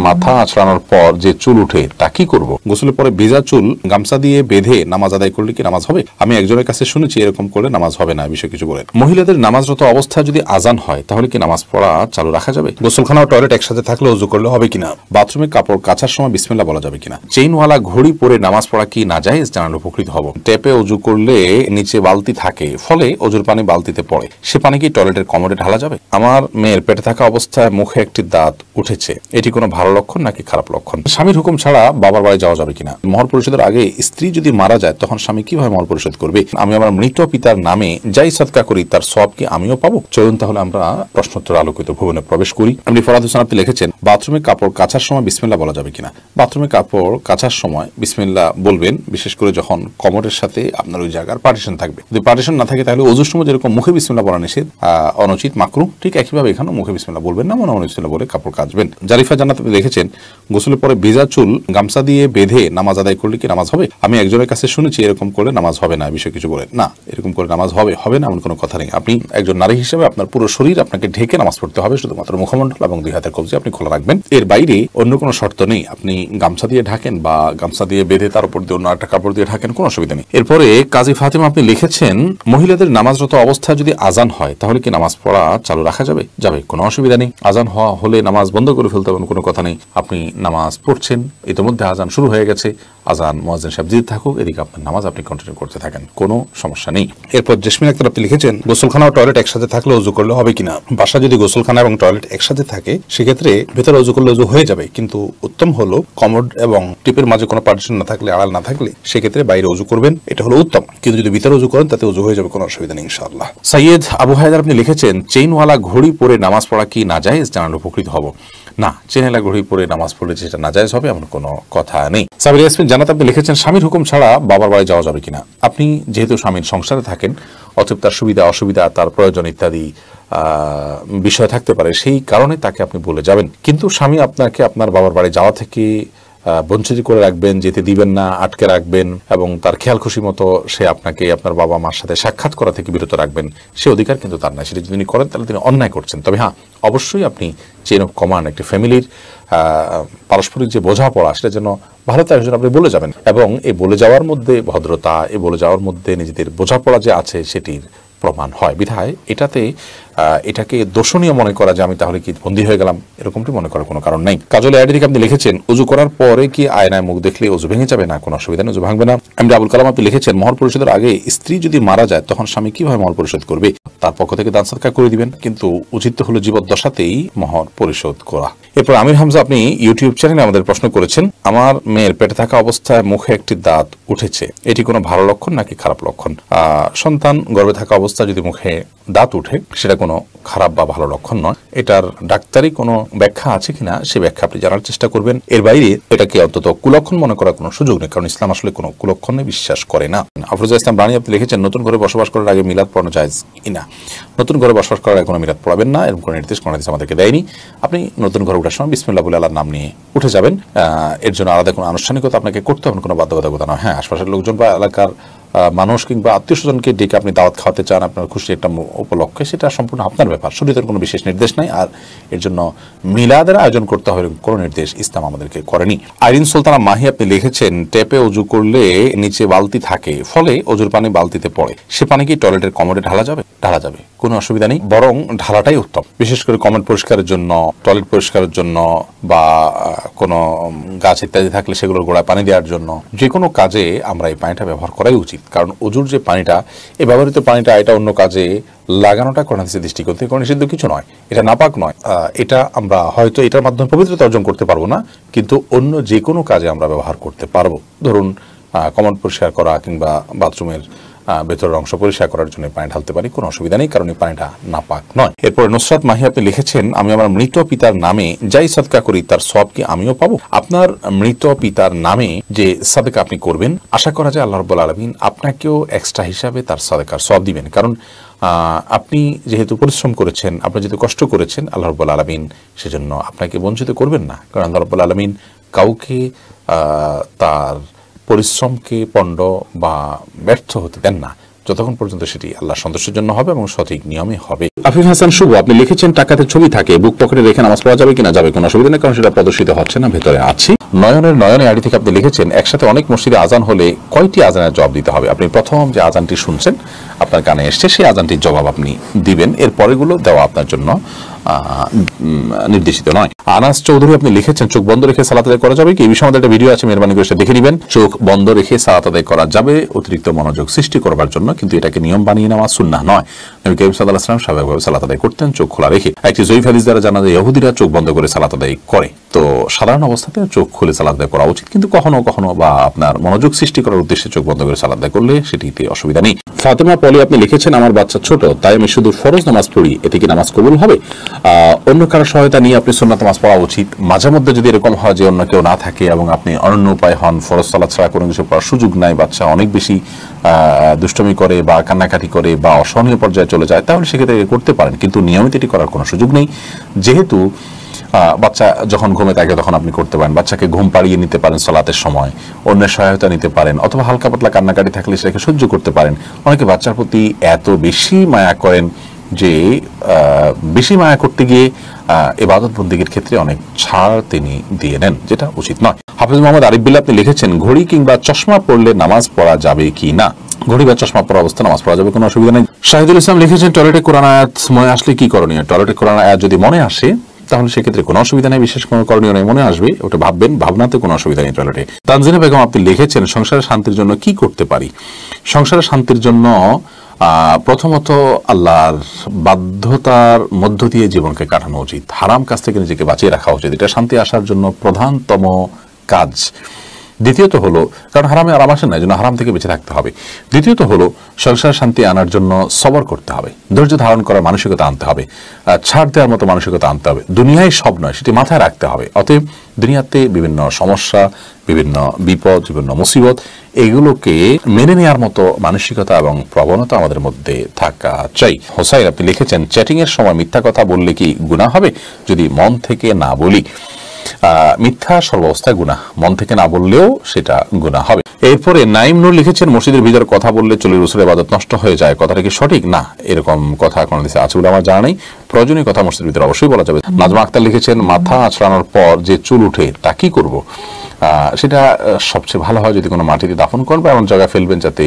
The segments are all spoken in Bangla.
মাথা আঁচড়ানোর পর যে চুল উঠে তা কি করব? গোসলের পরে ভেজা চুল গামছা দিয়ে বেঁধে নামাজ আদায় করলে কি নামাজ হবে? আমি একজনের কাছে শুনেছি এরকম করলে নামাজ হবে না, বিষয়ে কিছু বলেন। মহিলাদের নামাজরত অবস্থায় যদি আজান হয় তাহলে কি নামাজ পড়া চালু রাখা যাবে? গোসলখানা ও টয়লেট একসাথে থাকলে ওযু করলে হবে কিনা? বাথরুমে কাপড় কাচার সময় বিসমিল্লাহ বলা যাবে কিনা? চেইনওয়ালা ঘড়ি পরে নামাজ পড়া কি নাজায়েজ? জানালে উপকৃত হব। ট্যাপে ওযু করলে নিচে বালতি থাকে, ফলে ওযুর পানি বালতিতে পড়ে, সে পানি কি টয়লেটের কমোডে ঢালা যাবে? আমার মেয়ের পেটে থাকা অবস্থায় মুখে একটি দাঁত উঠেছে, এটি কোনো ভালো লক্ষণ নাকি খারাপ লক্ষণ? স্বামীর হুকুম ছাড়া বাবার বাড়ি যাওয়া যাবে কিনা? মহর পরিশোধের আগে স্ত্রী যদি মারা যায় তখন স্বামী কিভাবে মহর পরিশোধ করবে? আমি আমার মৃত পিতার নামে যাই সদকা করি তার সওয়াব কি আমিও পাবো? চলুন তাহলে আমরা প্রশ্নোত্তর আলোকিত ভুবনে প্রবেশ করি। আপনি ফরাদ হোসেন আপনি লিখেছেন, বাথরুমে কাপড় কাচার সময় বিসমিল্লাহ বলা যাবে কিনা? বাথরুমে কাপড় কাচার সময় বিসমিল্লাহ বলবেন, বিশেষ করে যখন কমোডের সাথে আপনার ওই জায়গার পার্টিশন থাকবে। যদি পার্টিশন না থাকে তাহলে ওযুর সময় যেরকম মুখে বিসমিল্লাহ বলা নিষেধ, অনুচিত, মাকরুহ, ঠিক একইভাবে এখানে মুখে বিসমিল্লাহ বলবেন না, মনে বিসমিল্লাহ বলে কাপড় কাচবেন। জারিফা জান্নাত আপনি লিখেছেন, গোসলের পরে ভেজা চুল গামছা দিয়ে বেঁধে নামাজ আদায় করলে কি নামাজ হবে? আমি একজনের কাছে শুনেছি এরকম করলে নামাজ হবে না, বিষয়ে কিছু বলেন। না, এরকম করে নামাজ হবে না এমন কোনো কথা নেই। আপনি একজন নারী হিসেবে আপনার পুরো শরীর আপনাকে ঢেকে নামাজ পড়তে হবে, শুধুমাত্র মুখমণ্ডল এবং দুই হাতের কবজি আপনি খোলা রাখবেন। এর বাইরে অন্য কোনো শর্ত নেই। আপনি গামছা দিয়ে ঢাকেন বা গামছা দিয়ে বেঁধে তার উপর দিয়ে অন্য একটা কাপড় দিয়ে ঢাকেন, কোনো অসুবিধা নেই। এরপরে কাজী ফাতিমা আপনি লিখেছেন, মহিলাদের নামাজরত অবস্থায় যদি আজান হয় তাহলে কি নামাজ পড়া চালু রাখা যাবে? কোনো অসুবিধা নেই। আজান হওয়া হলে নামাজ বন্ধ করে ফেলতে হবে, কোনো কথা নেই। আপনি নামাজ পড়ছেন, ইতিমধ্যে আজান শুরু হয়ে গেছে, আজান মুয়াজ্জিন সাহেব দিতে থাকুক, এদিকে আপনার নামাজ আপনি কন্টিনিউ করতে থাকেন, কোনো সমস্যা নেই। এরপর জেসমিন আক্তার আপনি লিখেছেন, গোসলখানা ও টয়লেট একসাথে থাকলে ওযু করলে হবে কিনা? বাসা যদি গোসলখানা এবং টয়লেট একসাথে থাকে সেক্ষেত্রে ভেতরে ওযু করলে ওযু হয়ে যাবে, কিন্তু উত্তম হলো কমোড এবং টিপের মাঝে কোনো পার্টিশন না থাকলে, আড়াল না থাকলে সেক্ষেত্রে বাইরে ওযু করবেন, এটা হলো উত্তম। কিন্তু যদি ভিতরে ওযু করেন তাতে ওযু হয়ে যাবে, কোনো অসুবিধা নেই ইনশাআল্লাহ। সৈয়দ আবু হায়দার আপনি লিখেছেন, চেইনওয়ালা ঘড়ি পরে নামাজ পড়া কি নাজায়েজ? জানালে উপকৃত হব। না, চেইনওয়ালা ঘড়ি পরে নামাজ পড়লে যেটা নাজায়েজ হবে এমন কোনো কথা নেই। সাবির ইয়াসমিন জান্নাত আপনি লিখেছেন, স্বামীর হুকুম ছাড়া বাবার বাড়ি যাওয়া যাবে কিনা? আপনি যেহেতু স্বামীর সংসারে থাকেন, অতএব তার সুবিধা অসুবিধা, তার প্রয়োজন ইত্যাদি বিষয় থাকতে পারে, সেই কারণে তাকে আপনি বলে যাবেন। কিন্তু স্বামী আপনাকে আপনার বাবার বাড়ি যাওয়া থেকে বঞ্চিত করে রাখবেন, যেতে দিবেন না, আটকে রাখবেন এবং তার খেয়াল খুশি মতো সে আপনাকে আপনার বাবা মার সাথে সাক্ষাৎ করা থেকে বিরত রাখবেন, সে অধিকার কিন্তু তার নাই। সেটা যদি তিনি করেন তাহলে তিনি অন্যায় করছেন। তবে হ্যাঁ, অবশ্যই আপনি চেইন অফ কমান্ড, একটি ফ্যামিলির পারস্পরিক যে বোঝাপড়া, সেটা যেন ভালো তার জন্য আপনি বলে যাবেন, এবং এই বলে যাওয়ার মধ্যে ভদ্রতা, এই বলে যাওয়ার মধ্যে নিজেদের বোঝাপড়া যে আছে সেটির প্রমাণ হয়। বিধায় এটাকে দোষণীয় মনে করা যে আমি তাহলে কি বন্দী হয়ে গেলাম, এরকমটি মনে করার কোনো কারণ নেই। কাজল আইডি থেকে আপনি লিখেছেন, ওযু করার পরে কি আয়নায় মুখ দেখলে ওযু ভেঙে যাবে? না, কোনো অসুবিধা নেই, ওযু ভাঙবে না। এমডি আবুল কালাম আপনি লিখেছেন, মহর পরিশোধের আগে স্ত্রী যদি মারা যায় তখন স্বামী কিভাবে মহর পরিশোধ করবে? তার পক্ষ থেকে দান সদকা করে দিবেন, কিন্তু উচিত হলো জীবদ্দশাতেই মহর পরিশোধ করা। এরপর আমির হামজা আপনি ইউটিউব চ্যানেলে আমাদের প্রশ্ন করেছেন, আমার মেয়ের পেটে থাকা অবস্থায় মুখে একটি দাঁত উঠেছে, এটি কোনো ভালো লক্ষণ নাকি খারাপ লক্ষণ? সন্তান গর্ভে থাকা অবস্থায় যদি মুখে দাঁত উঠে সেটা কোনো খারাপ বা ভালো লক্ষণ নয়। এটার ডাক্তারি কোনো ব্যাখ্যা আছে কিনা সে ব্যাখ্যা আপনি জানার চেষ্টা করবেন। এর বাইরে এটাকে অন্তত কুলক্ষণ মনে করার কোনো সুযোগ নেই, কারণ ইসলাম আসলে কোনো কুলক্ষণে বিশ্বাস করে না। আফরোজা ইসলাম রানী আপনি লিখেছেন, নতুন ঘরে বসবাস করার আগে মিলাদ পড়ানো জায়েজ কিনা? নতুন ঘরে বসবাস করার আগে কোনো মিলাদ পড়াবেন না, এরকম কোনো নির্দেশ আমাদেরকে দেয়নি। আপনি নতুন ঘরে ওঠার সময় বিসমিল্লাহ বলে আল্লাহর নাম নিয়ে উঠে যাবেন। এর জন্য আলাদা কোনো আনুষ্ঠানিকতা আপনাকে করতে হবে, কোনো বাধ্যবাধকতা নয়। হ্যাঁ, আশপাশের লোকজন বা এলাকার মানুষ কিংবা আত্মীয় স্বজনকে ডেকে আপনি দাওয়াত খাওয়াতে চান আপনার খুশি একটা উপলক্ষে, সেটা সম্পূর্ণ আপনার ব্যাপার, শরীয়তের কোনো বিশেষ নির্দেশ নাই। আর এর জন্য মিলাদের আয়োজন করতে হবে কোনো নির্দেশ ইসলাম আমাদেরকে করেনি। আইরিন সুলতানা মাহি আপনি লিখেছেন, ট্যাপে ওযু করলে নিচে বালতি থাকে, ফলে ওযুর পানি বালতিতে পড়ে, সে পানি কি টয়লেটের কমোডে ঢালা যাবে? কোনো অসুবিধা নেই, বরং ঢালাটাই উত্তম। বিশেষ করে কমোড পরিষ্কারের জন্য, টয়লেট পরিষ্কারের জন্য, বা কোনো গাছ ইত্যাদি থাকলে সেগুলোর গোড়ায় পানি দেওয়ার জন্য, যে কোনো কাজে আমরা এই পানিটা ব্যবহার করাই উচিত। কারণ ওযুর যে পানিটা, এই ব্যবহৃত পানিটা, এটা অন্য কাজে লাগানোটা কোরআন হাদিসের দৃষ্টিকোণ থেকে কোনো নিষিদ্ধ কিছু নয়, এটা নাপাক নয়। এটা আমরা হয়তো এটার মাধ্যমে পবিত্রতা অর্জন করতে পারবো না, কিন্তু অন্য যে কোনো কাজে আমরা ব্যবহার করতে পারবো। ধরুন কমোড পরিষ্কার করা কিংবা বাথরুমের ভেতরের অংশ পরিষ্কার করার জন্য পানি ঢালতে পারি, কোনো অসুবিধা নেই, কারণ এই পানিটা নাপাক নয়। এরপর নুসরাত মাহি আপনি লিখেছেন, আমি আমার মৃত পিতার নামে যাই সদকা করি তার সওয়াব কি আমিও পাবো? আপনার মৃত পিতার নামে যে সাদকা আপনি করবেন, আশা করা যায় আল্লাহ রাব্বুল আলামিন আপনাকেও এক্সট্রা হিসাবে তার সাদকার সওয়াব দিবেন। কারণ আপনি যেহেতু পরিশ্রম করেছেন, আপনি যেহেতু কষ্ট করেছেন, আল্লাহ রাব্বুল আলামিন সেজন্য আপনাকে বঞ্চিত করবেন না। কারণ আল্লাহ রাব্বুল আলামিন কাউকে তার পরিশ্রমকে পণ্ড বা ব্যর্থ হতে দেন না। যতক্ষণ পর্যন্ত সেটি আল্লাহ সন্তুষ্টের জন্য হবে এবং সঠিক নিয়মে হবে। আফিফ হাসান শুভ, আপনি লিখেছেন টাকাতে ছবি থাকে, বুক পকেটে রেখে নামাজ পড়া যাবে কিনা? যাবে, কোনো অসুবিধা নেই, কারণ সেটা প্রদর্শিত হচ্ছে না, ভেতরে আছি। নয়নে আইডি থেকে আপনি লিখেছেন একসাথে অনেক মসজিদে আজান হলে কয়টি আজানের জবাব দিতে হবে? আপনি প্রথম যে আজানটি শুনছেন আপনার কানে এসছে সেই আজানটির জবাব আপনি দিবেন, এর পরেগুলো দেওয়া আপনার জন্য নির্দেশিত নয়। আনাস চৌধুরী আপনি লিখেছেন চোখ বন্ধ রেখে সালাত আদায় করা যাবে কি? এই বিষয়ে আমাদের একটা ভিডিও আছে, মেহরবানি করে সেটা দেখে নেবেন। চোখ বন্ধ রেখে সালাত আদায় করা যাবে অতিরিক্ত মনোযোগ সৃষ্টি করবার জন্য, কিন্তু এটাকে নিয়ম বানিয়ে নেওয়া সুন্নাহ নয়। নবী করিম সাল্লাল্লাহু আলাইহি ওয়াসাল্লাম স্বাভাবিকভাবে সালাত আদায় করতেন চোখ খোলা রেখে। একটি জয়ীফ হাদিস দ্বারা জানা যায় ইহুদিরা চোখ বন্ধ করে সালাত আদায় করে, তো সাধারণ অবস্থাতে চোখ খুলে সালাত আদায় করা উচিত, কিন্তু কখনো কখনো বা আপনার মনোযোগ সৃষ্টি করার উদ্দেশ্যে চোখ বন্ধ করে সালাত আদায় করলে সেটিতে অসুবিধা নেই। ফাতেমা পলি আপনি লিখেছেন আমার বাচ্চা ছোট, তাই আমি শুধু ফরজ নামাজ পড়ি, এতে কি নামাজ কবুল হবে? অন্য কারো সহায়তা নিয়ে আপনি সুন্নাত নামাজ পড়া উচিত। মাঝে মধ্যে যদি এরকম হয় যে অন্য কেউ না থাকে এবং আপনি অনন্য উপায় হন, ফরজ সালাত ছাড়া কোনো কিছু পড়ার সুযোগ নাই, বাচ্চা অনেক বেশি দুষ্টমি করে বা কান্নাকাটি করে বা অসহনীয় পর্যায়ে চলে যায়, তাহলে সেক্ষেত্রে করতে পারেন, কিন্তু নিয়মিত এটি করার কোনো সুযোগ নেই। যেহেতু বাচ্চা যখন ঘুমে থাকে তখন আপনি করতে পারেন, বাচ্চাকে ঘুম পাড়িয়ে নিতে পারেন সালাতের সময়, অন্যের সহায়তা নিতে পারেন, অথবা হালকা পাতলা কান্নাকাটি থাকলে সেটাকে সহ্য করতে পারেন। অনেকে বাচ্চার প্রতি এত বেশি মায়া করেন যে বেশি মায়া করতে গিয়ে ইবাদত বন্দেগীর ক্ষেত্রে অনেক ছাড় তিনি দিয়ে নেন, যেটা উচিত নয়। হাফিজ মোহাম্মদ আরিফ বিল্লাহ আপনি লিখেছেন ঘড়ি কিংবা চশমা পরলে নামাজ পড়া যাবে কি না? ঘড়ি বা চশমা পরা অবস্থা নামাজ পড়া যাবে, কোনো অসুবিধা নেই। শাহিদুল ইসলাম লিখেছেন টয়লেটে কোরআন আয়াত মনে আসলে কি করণীয়? টয়লেটে কোরআন আয়াত যদি মনে আসে তাহলে সেক্ষেত্রে কোনো অসুবিধা নেই, বিশেষ কোনো করণীয় নেই, মনে আসবে ওটা ভাববেন, ভাবনাতে কোনো অসুবিধা নেই টয়লেটে। তানজিনা বেগম আপনি লিখেছেন সংসারের শান্তির জন্য কি করতে পারি? সংসারের শান্তির জন্য প্রথমত আল্লাহর বাধ্যতার মধ্য দিয়ে জীবনকে কাটানো উচিত, হারাম কাজ থেকে নিজেকে বাঁচিয়ে রাখা উচিত, এটা শান্তি আসার জন্য প্রধানতম কাজ। দ্বিতীয়ত হলো, কারণ হারামে আরাম আসে না, এই জন্য হারাম থেকে বেঁচে থাকতে হবে। দ্বিতীয়ত হলো সংসার শান্তি আনার জন্য সবর করতে হবে, ধৈর্য ধারণ করার মানসিকতা আনতে হবে, ছাড় দেওয়ার মতো মানসিকতা আনতে হবে। দুনিয়ায় সব নয়, সেটি মাথায় রাখতে হবে। অতএব দুনিয়াতে বিভিন্ন সমস্যা, বিভিন্ন বিপদ, বিভিন্ন মুসিবত, এগুলোকে মেনে নেওয়ার মতো মানসিকতা এবং প্রবণতা আমাদের মধ্যে থাকা চাই। হোসাইন আপনি লিখেছেন চ্যাটিং এর সময় মিথ্যা কথা বললে কি গুনাহ হবে? যদি মন থেকে না বলি। মিথ্যা সর্বাবস্থায় গুনাহ, মন থেকে না বললেও সেটা গুনাহ হবে। এরপরে নাইম নূর লিখেছেন মসজিদের ভিতরে কথা বললে চলে রসুলের ইবাদত নষ্ট হয়ে যায়, কথাটা কি সঠিক? না, এরকম কথা কোন হাদিসে আছে বলে আমার জানা নেই। প্রয়োজনীয় কথা মসজিদের ভিতরে অবশ্যই বলা যাবে। নাজমা আক্তার লিখেছেন মাথা আঁচড়ানোর পর যে চুল উঠে তা কি করব? সেটা সবচেয়ে ভালো হয় যদি কোনো মাটিতে দাফন করবে, এমন জায়গায় ফেলবেন যাতে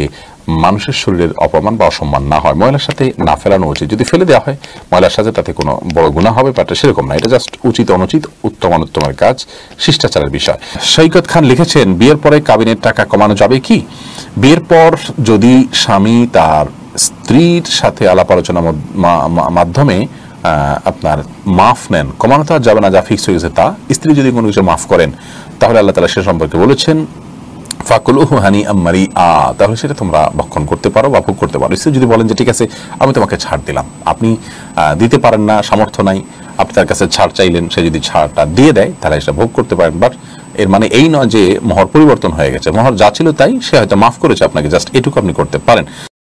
মানুষের শরীরের অপমান বা অসম্মান না হয়। ময়লার সাথে না ফেলানো উচিত, যদি ফেলে দেওয়া হয় ময়লার সাথে তাতে কোনো বড় গুনাহ হবে ব্যাপারটা সেরকম না, এটা জাস্ট উচিত অনুচিত, উত্তম অনুত্তমের কাজ, শিষ্টাচারের বিষয়। সৈকত খান লিখেছেন বিয়ের পরে কাবিনের টাকা কমানো যাবে কি? বিয়ের পর যদি স্বামী তার স্ত্রীর সাথে আলাপ আলোচনার মাধ্যমে আপনার মাফ নেন, কমানো তো আর যাবে না, যা ফিক্স হয়ে গেছে তা। স্ত্রী যদি কোনো কিছু মাফ করেন তাহলে আল্লাহ তাআলা সে সম্পর্কে বলেছেন ফাকুলুহু হানিআম মারিআ, তাহলে সেটা তোমরা ভক্ষণ করতে পারো বা ভোগ করতে পারো। স্ত্রী যদি বলেন যে ঠিক আছে আমি তোমাকে ছাড় দিলাম, আপনি দিতে পারেন না, সামর্থ্য নাই, আপনি তার কাছে ছাড় চাইলেন, সে যদি ছাড়টা দিয়ে দেয় তাহলে সেটা ভোগ করতে পারেন। বাট এর মানে এই নয় যে মোহর পরিবর্তন হয়ে গেছে, মোহর যা ছিল তাই, সে হয়তো মাফ করেছে আপনাকে, জাস্ট এটুকু আপনি করতে পারেন।